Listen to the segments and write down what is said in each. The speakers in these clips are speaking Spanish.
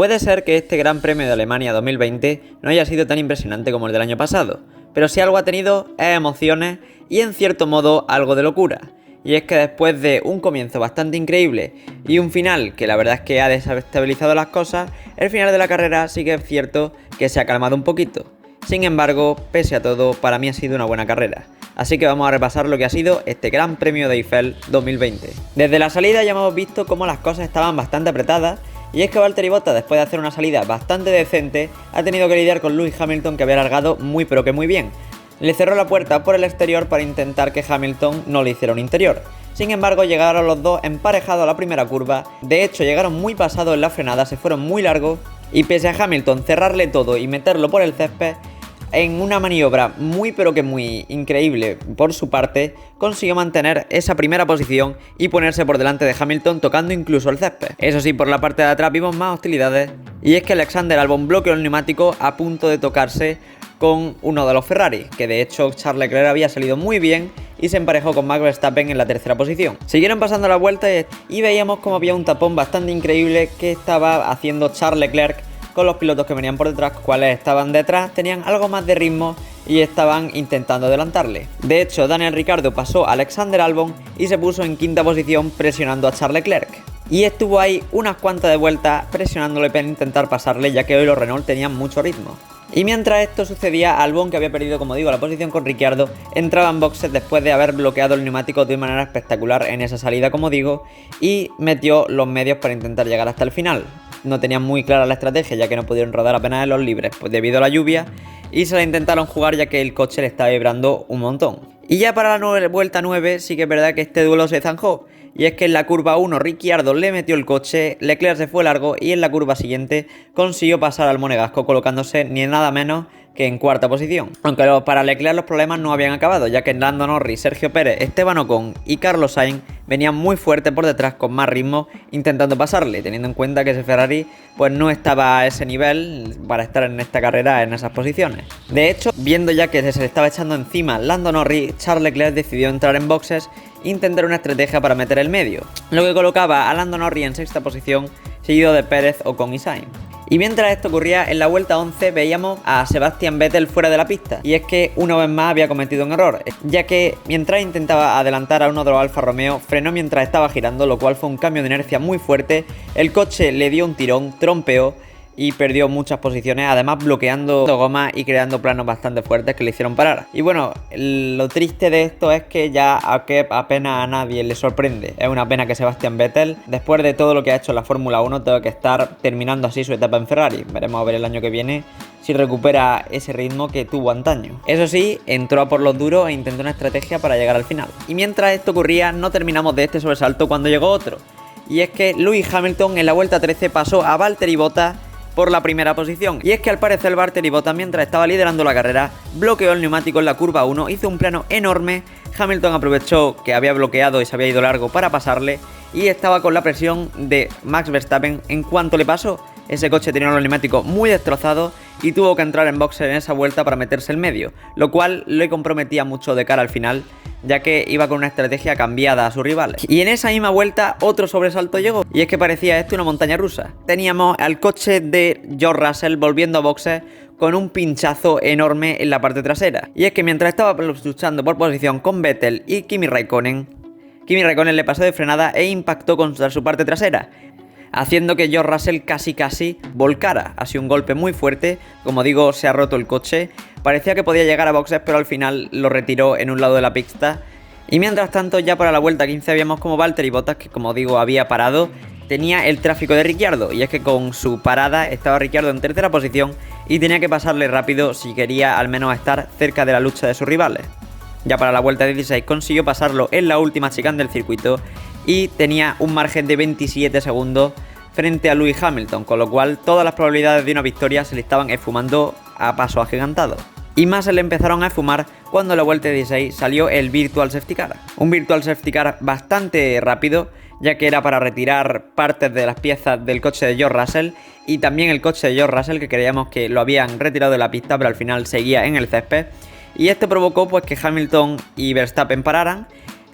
Puede ser que este Gran Premio de Alemania 2020 no haya sido tan impresionante como el del año pasado, pero si algo ha tenido es emociones y en cierto modo algo de locura. Y es que después de un comienzo bastante increíble y un final que la verdad es que ha desestabilizado las cosas, el final de la carrera sí que es cierto que se ha calmado un poquito. Sin embargo, pese a todo, para mí ha sido una buena carrera. Así que vamos a repasar lo que ha sido este Gran Premio de Eifel 2020. Desde la salida ya hemos visto cómo las cosas estaban bastante apretadas, y es que Valtteri Bottas, después de hacer una salida bastante decente, ha tenido que lidiar con Lewis Hamilton, que había largado muy pero que muy bien. Le cerró la puerta por el exterior para intentar que Hamilton no le hiciera un interior. Sin embargo, llegaron los dos emparejados a la primera curva, de hecho llegaron muy pasados en la frenada, se fueron muy largos, y pese a Hamilton cerrarle todo y meterlo por el césped, en una maniobra muy pero que muy increíble por su parte, consiguió mantener esa primera posición y ponerse por delante de Hamilton, tocando incluso el césped. Eso sí, por la parte de atrás vimos más hostilidades, y es que Alexander Albon bloqueó el neumático a punto de tocarse con uno de los Ferrari, que de hecho Charles Leclerc había salido muy bien y se emparejó con Max Verstappen en la tercera posición. Siguieron pasando la vuelta y veíamos como había un tapón bastante increíble que estaba haciendo Charles Leclerc con los pilotos que venían por detrás, cuales estaban detrás, tenían algo más de ritmo y estaban intentando adelantarle. De hecho, Daniel Ricciardo pasó a Alexander Albon y se puso en quinta posición presionando a Charles Leclerc. Y estuvo ahí unas cuantas de vueltas presionándole para intentar pasarle, ya que hoy los Renault tenían mucho ritmo. Y mientras esto sucedía, Albon, que había perdido, como digo, la posición con Ricciardo, entraba en boxes después de haber bloqueado el neumático de manera espectacular en esa salida, como digo, y metió los medios para intentar llegar hasta el final. No tenían muy clara la estrategia, ya que no pudieron rodar apenas en los libres pues debido a la lluvia, y se la intentaron jugar ya que el coche le estaba vibrando un montón. Y ya para la vuelta 9 sí que es verdad que este duelo se zanjó, y es que en la curva 1 Ricciardo le metió el coche, Leclerc se fue largo y en la curva siguiente consiguió pasar al monegasco colocándose ni nada menos que en cuarta posición. Aunque para Leclerc los problemas no habían acabado, ya que Lando Norris, Sergio Pérez, Esteban Ocon y Carlos Sainz venían muy fuertes por detrás con más ritmo intentando pasarle, teniendo en cuenta que ese Ferrari pues no estaba a ese nivel para estar en esta carrera en esas posiciones. De hecho, viendo ya que se le estaba echando encima Lando Norris, Charles Leclerc decidió entrar en boxes e intentar una estrategia para meter el medio, lo que colocaba a Lando Norris en sexta posición, seguido de Pérez, Ocon y Sainz. Y mientras esto ocurría, en la vuelta 11 veíamos a Sebastian Vettel fuera de la pista. Y es que una vez más había cometido un error, ya que mientras intentaba adelantar a uno de los Alfa Romeo, frenó mientras estaba girando, lo cual fue un cambio de inercia muy fuerte. El coche le dio un tirón, trompeó y perdió muchas posiciones, además bloqueando goma y creando planos bastante fuertes que le hicieron parar. Y bueno, lo triste de esto es que ya apenas a nadie le sorprende. Es una pena que Sebastian Vettel, después de todo lo que ha hecho en la Fórmula 1, tenga que estar terminando así su etapa en Ferrari. Veremos a ver el año que viene si recupera ese ritmo que tuvo antaño. Eso sí, entró a por los duros e intentó una estrategia para llegar al final. Y mientras esto ocurría, no terminamos de este sobresalto cuando llegó otro. Y es que Lewis Hamilton en la vuelta 13 pasó a Valtteri Bottas por la primera posición. Y es que al parecer Valtteri Bottas, mientras estaba liderando la carrera, bloqueó el neumático en la curva 1, hizo un plano enorme. Hamilton aprovechó que había bloqueado y se había ido largo para pasarle, y estaba con la presión de Max Verstappen en cuanto le pasó. Ese coche tenía los neumáticos muy destrozados y tuvo que entrar en boxes en esa vuelta para meterse en medio, lo cual le comprometía mucho de cara al final, ya que iba con una estrategia cambiada a sus rivales. Y en esa misma vuelta otro sobresalto llegó, y es que parecía esto una montaña rusa. Teníamos al coche de George Russell volviendo a boxes con un pinchazo enorme en la parte trasera. Y es que mientras estaba luchando por posición con Vettel y Kimi Raikkonen le pasó de frenada e impactó contra su parte trasera, haciendo que George Russell casi volcara. Ha sido un golpe muy fuerte, como digo, se ha roto el coche. Parecía que podía llegar a boxes, pero al final lo retiró en un lado de la pista. Y mientras tanto, ya para la vuelta 15 habíamos como Valtteri Bottas, que como digo había parado, tenía el tráfico de Ricciardo. Y es que con su parada estaba Ricciardo en tercera posición y tenía que pasarle rápido si quería al menos estar cerca de la lucha de sus rivales. Ya para la vuelta 16 consiguió pasarlo en la última chicane del circuito y tenía un margen de 27 segundos frente a Lewis Hamilton, con lo cual todas las probabilidades de una victoria se le estaban esfumando a paso agigantado. Y más se le empezaron a esfumar cuando en la vuelta 16 salió el Virtual Safety Car. Un Virtual Safety Car bastante rápido, ya que era para retirar partes de las piezas del coche de George Russell y también el coche de George Russell, que creíamos que lo habían retirado de la pista, pero al final seguía en el césped. Y esto provocó pues que Hamilton y Verstappen pararan,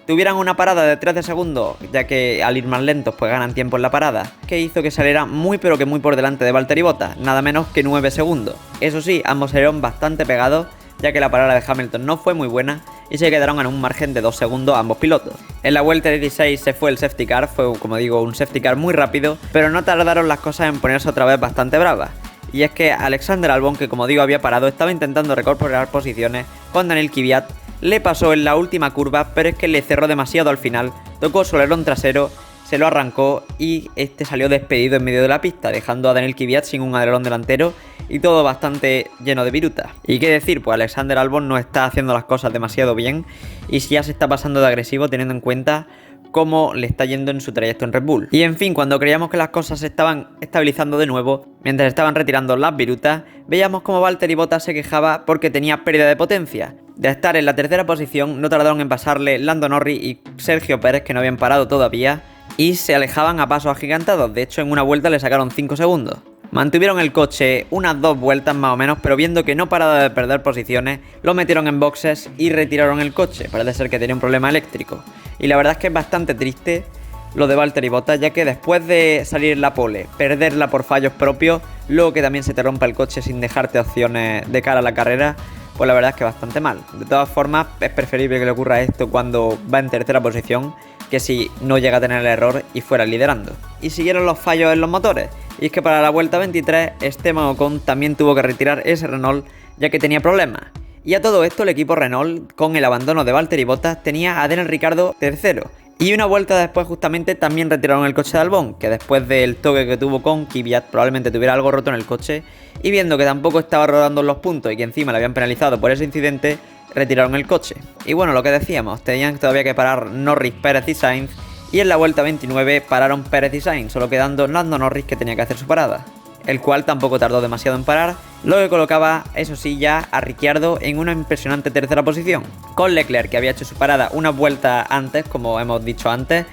tuvieran una parada de 13 segundos, ya que al ir más lentos pues ganan tiempo en la parada, que hizo que saliera muy pero que muy por delante de Valtteri Bottas, nada menos que 9 segundos. Eso sí, ambos salieron bastante pegados, ya que la parada de Hamilton no fue muy buena y se quedaron en un margen de 2 segundos ambos pilotos. En la vuelta 16 se fue el safety car, fue como digo un safety car muy rápido, pero no tardaron las cosas en ponerse otra vez bastante bravas. Y es que Alexander Albon, que como digo había parado, estaba intentando recuperar posiciones con Daniel Kvyat, le pasó en la última curva, pero es que le cerró demasiado al final, tocó su alerón trasero, se lo arrancó y este salió despedido en medio de la pista, dejando a Daniel Kvyat sin un alerón delantero y todo bastante lleno de virutas. Y qué decir, pues Alexander Albon no está haciendo las cosas demasiado bien y ya se está pasando de agresivo teniendo en cuenta cómo le está yendo en su trayecto en Red Bull. Y en fin, cuando creíamos que las cosas se estaban estabilizando de nuevo, mientras estaban retirando las virutas, veíamos como Valtteri Bottas se quejaba porque tenía pérdida de potencia. De estar en la tercera posición, no tardaron en pasarle Lando Norris y Sergio Pérez, que no habían parado todavía, y se alejaban a pasos agigantados. De hecho, en una vuelta le sacaron 5 segundos. Mantuvieron el coche unas 2 vueltas más o menos, pero viendo que no paraba de perder posiciones, lo metieron en boxes y retiraron el coche. Parece ser que tenía un problema eléctrico. Y la verdad es que es bastante triste lo de Valtteri Bottas, ya que después de salir en la pole, perderla por fallos propios, luego que también se te rompa el coche sin dejarte opciones de cara a la carrera, pues la verdad es que bastante mal. De todas formas, es preferible que le ocurra esto cuando va en tercera posición, que si no llega a tener el error y fuera liderando. Y siguieron los fallos en los motores, y es que para la vuelta 23 Esteban Ocon también tuvo que retirar ese Renault ya que tenía problemas. Y a todo esto el equipo Renault, con el abandono de Valtteri Bottas, tenía a Daniel Ricciardo tercero. Y una vuelta después justamente también retiraron el coche de Albon, que después del toque que tuvo con Kvyat probablemente tuviera algo roto en el coche, y viendo que tampoco estaba rodando los puntos y que encima le habían penalizado por ese incidente, retiraron el coche. Y bueno, lo que decíamos, tenían todavía que parar Norris, Pérez y Sainz, y en la vuelta 29 pararon Pérez y Sainz, solo quedando Lando Norris, que tenía que hacer su parada, el cual tampoco tardó demasiado en parar, lo que colocaba, eso sí, ya a Ricciardo en una impresionante tercera posición, con Leclerc, que había hecho su parada una vuelta antes, como hemos dicho antes,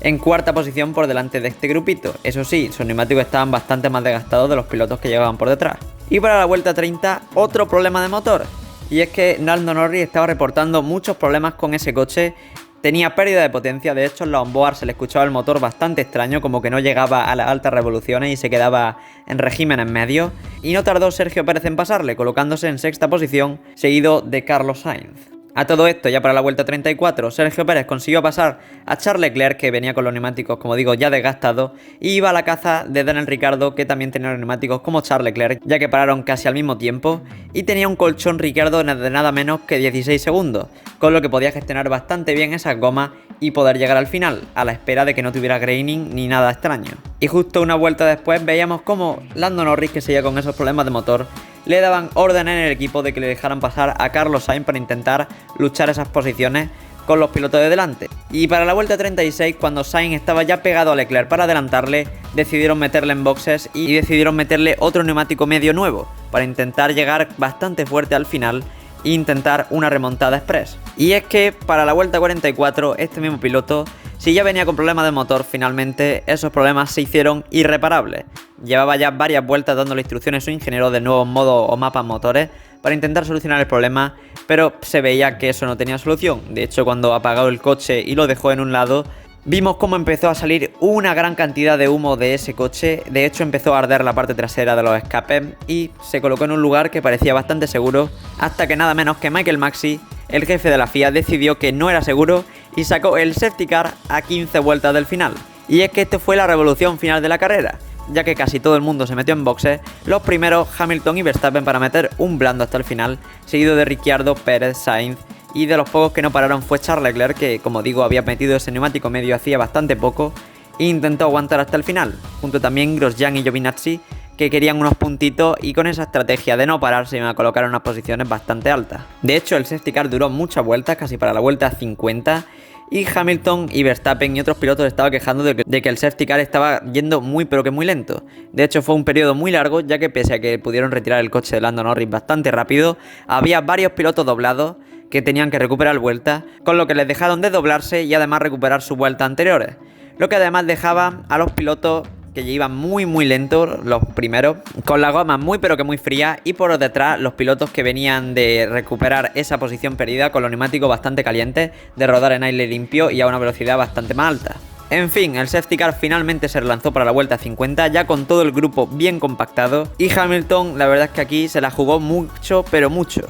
en cuarta posición por delante de este grupito. Eso sí, sus neumáticos estaban bastante más desgastados de los pilotos que llegaban por detrás. Y para la vuelta 30, otro problema de motor, y es que Lando Norris estaba reportando muchos problemas con ese coche. Tenía pérdida de potencia, de hecho en la onboard se le escuchaba el motor bastante extraño, como que no llegaba a las altas revoluciones y se quedaba en regímenes medios. Y no tardó Sergio Pérez en pasarle, colocándose en sexta posición, seguido de Carlos Sainz. A todo esto, ya para la vuelta 34, Sergio Pérez consiguió pasar a Charles Leclerc, que venía con los neumáticos, como digo, ya desgastados, y iba a la caza de Daniel Ricciardo, que también tenía los neumáticos como Charles Leclerc, ya que pararon casi al mismo tiempo, y tenía un colchón Ricciardo de nada menos que 16 segundos, con lo que podía gestionar bastante bien esas gomas y poder llegar al final, a la espera de que no tuviera graining ni nada extraño. Y justo una vuelta después veíamos como Lando Norris, que seguía con esos problemas de motor, le daban orden en el equipo de que le dejaran pasar a Carlos Sainz para intentar luchar esas posiciones con los pilotos de delante. Y para la vuelta 36, cuando Sainz estaba ya pegado a Leclerc para adelantarle, decidieron meterle en boxes y decidieron meterle otro neumático medio nuevo para intentar llegar bastante fuerte al final e intentar una remontada express. Y es que para la vuelta 44, este mismo piloto, si ya venía con problemas de motor, finalmente esos problemas se hicieron irreparables. Llevaba ya varias vueltas dándole instrucciones a su ingeniero de nuevos modos o mapas motores para intentar solucionar el problema, pero se veía que eso no tenía solución. De hecho, cuando apagó el coche y lo dejó en un lado, vimos cómo empezó a salir una gran cantidad de humo de ese coche. De hecho, empezó a arder la parte trasera de los escapes y se colocó en un lugar que parecía bastante seguro, hasta que nada menos que Michael Masi, el jefe de la FIA, decidió que no era seguro y sacó el safety car a 15 vueltas del final. Y es que esta fue la revolución final de la carrera, ya que casi todo el mundo se metió en boxes, los primeros Hamilton y Verstappen para meter un blando hasta el final, seguido de Ricciardo, Pérez, Sainz, y de los pocos que no pararon fue Charles Leclerc, que como digo había metido ese neumático medio hacía bastante poco e intentó aguantar hasta el final, junto también Grosjean y Giovinazzi, que querían unos puntitos y con esa estrategia de no parar se iban a colocar en unas posiciones bastante altas. De hecho, el safety car duró muchas vueltas, casi para la vuelta 50, y Hamilton y Verstappen y otros pilotos estaban quejando de que el safety car estaba yendo muy pero que muy lento. De hecho, fue un periodo muy largo, ya que pese a que pudieron retirar el coche de Lando Norris bastante rápido, había varios pilotos doblados que tenían que recuperar vueltas, con lo que les dejaron de doblarse y además recuperar sus vueltas anteriores, lo que además dejaba a los pilotos que iban muy lentos los primeros, con la goma muy pero que muy fría, y por detrás los pilotos que venían de recuperar esa posición perdida con los neumáticos bastante calientes, de rodar en aire limpio y a una velocidad bastante más alta. En fin, el safety car finalmente se relanzó para la vuelta 50, ya con todo el grupo bien compactado, y Hamilton la verdad es que aquí se la jugó mucho pero mucho.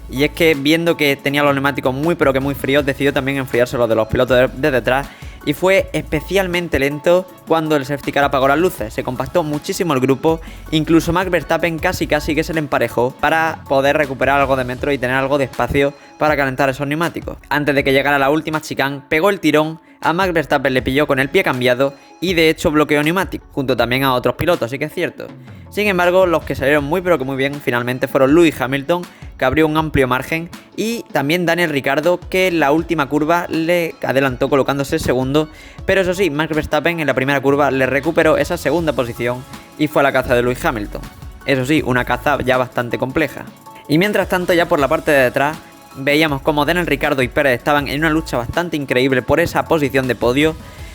Y es que viendo que tenía los neumáticos muy pero que muy fríos, decidió también enfriarse los de los pilotos de detrás, y fue especialmente lento cuando el safety car apagó las luces. Se compactó muchísimo el grupo, incluso Max Verstappen casi que se le emparejó para poder recuperar algo de metro y tener algo de espacio para calentar esos neumáticos. Antes de que llegara la última chicane, pegó el tirón, a Max Verstappen le pilló con el pie cambiado y de hecho bloqueó neumático, junto también a otros pilotos, sí que es cierto. Sin embargo, los que salieron muy pero que muy bien finalmente fueron Lewis Hamilton, que abrió un amplio margen, y también Daniel Ricciardo, que en la última curva le adelantó colocándose segundo, pero eso sí, Max Verstappen en la primera curva le recuperó esa segunda posición y fue a la caza de Lewis Hamilton. Eso sí, una caza ya bastante compleja. Y mientras tanto, ya por la parte de detrás, veíamos como Daniel Ricciardo y Pérez estaban en una lucha bastante increíble por esa posición de podio,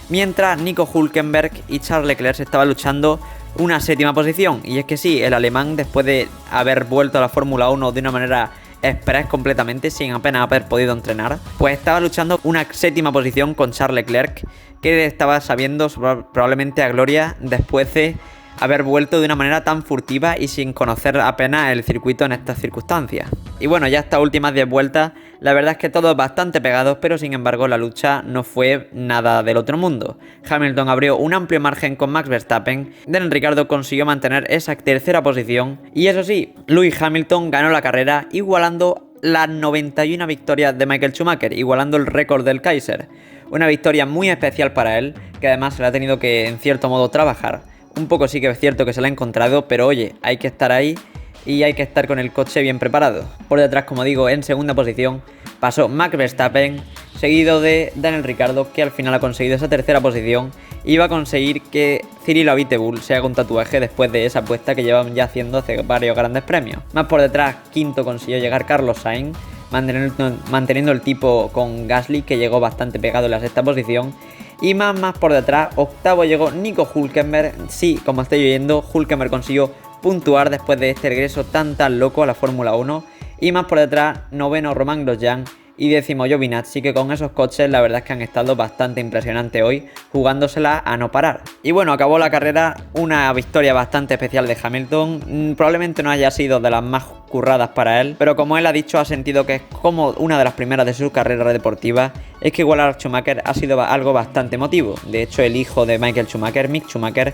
mientras Nico Hülkenberg y Charles Leclerc estaban luchando una séptima posición. Y es que sí, el alemán, después de haber vuelto a la Fórmula 1 de una manera express completamente, sin apenas haber podido entrenar, pues estaba luchando una séptima posición con Charles Leclerc, que estaba sabiendo probablemente a gloria después de haber vuelto de una manera tan furtiva y sin conocer apenas el circuito en estas circunstancias. Y bueno, ya estas últimas 10 vueltas, la verdad es que todos bastante pegados, pero sin embargo la lucha no fue nada del otro mundo. Hamilton abrió un amplio margen con Max Verstappen, Daniel Ricciardo consiguió mantener esa tercera posición, y eso sí, Lewis Hamilton ganó la carrera igualando las 91 victorias de Michael Schumacher, igualando el récord del Kaiser. Una victoria muy especial para él, que además se le ha tenido que en cierto modo trabajar. Un poco sí que es cierto que se la ha encontrado, pero oye, hay que estar ahí y hay que estar con el coche bien preparado. Por detrás, como digo, en segunda posición pasó Max Verstappen, seguido de Daniel Ricciardo, que al final ha conseguido esa tercera posición y va a conseguir que Cyril Abiteboul se haga un tatuaje después de esa apuesta que llevan ya haciendo hace varios grandes premios. Más por detrás, quinto consiguió llegar Carlos Sainz, manteniendo el tipo con Gasly, que llegó bastante pegado en la sexta posición. Y más por detrás, octavo llegó Nico Hülkenberg. Sí, como estáis oyendo, Hülkenberg consiguió puntuar después de este regreso tan loco a la Fórmula 1. Y más por detrás, noveno Romain Grosjean y décimo Giovinazzi, que con esos coches la verdad es que han estado bastante impresionantes hoy, jugándosela a no parar. Y bueno, acabó la carrera una victoria bastante especial de Hamilton. Probablemente no haya sido de las más curradas para él, pero como él ha dicho, ha sentido que es como una de las primeras de su carrera deportiva. Es que igualar a Schumacher ha sido algo bastante emotivo. De hecho, el hijo de Michael Schumacher, Mick Schumacher,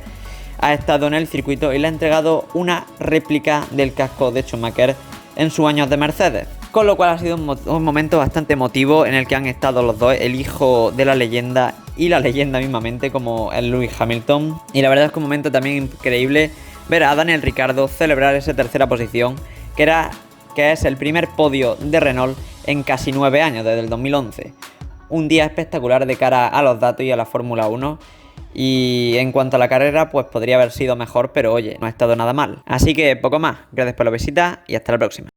ha estado en el circuito y le ha entregado una réplica del casco de Schumacher en sus años de Mercedes. Con lo cual ha sido un momento bastante emotivo en el que han estado los dos, el hijo de la leyenda y la leyenda mismamente, como el Lewis Hamilton. Y la verdad es que un momento también increíble ver a Daniel Ricciardo celebrar esa tercera posición, que es el primer podio de Renault en casi 9 años, desde el 2011. Un día espectacular de cara a los datos y a la Fórmula 1. Y en cuanto a la carrera, pues podría haber sido mejor, pero oye, no ha estado nada mal. Así que poco más. Gracias por la visita y hasta la próxima.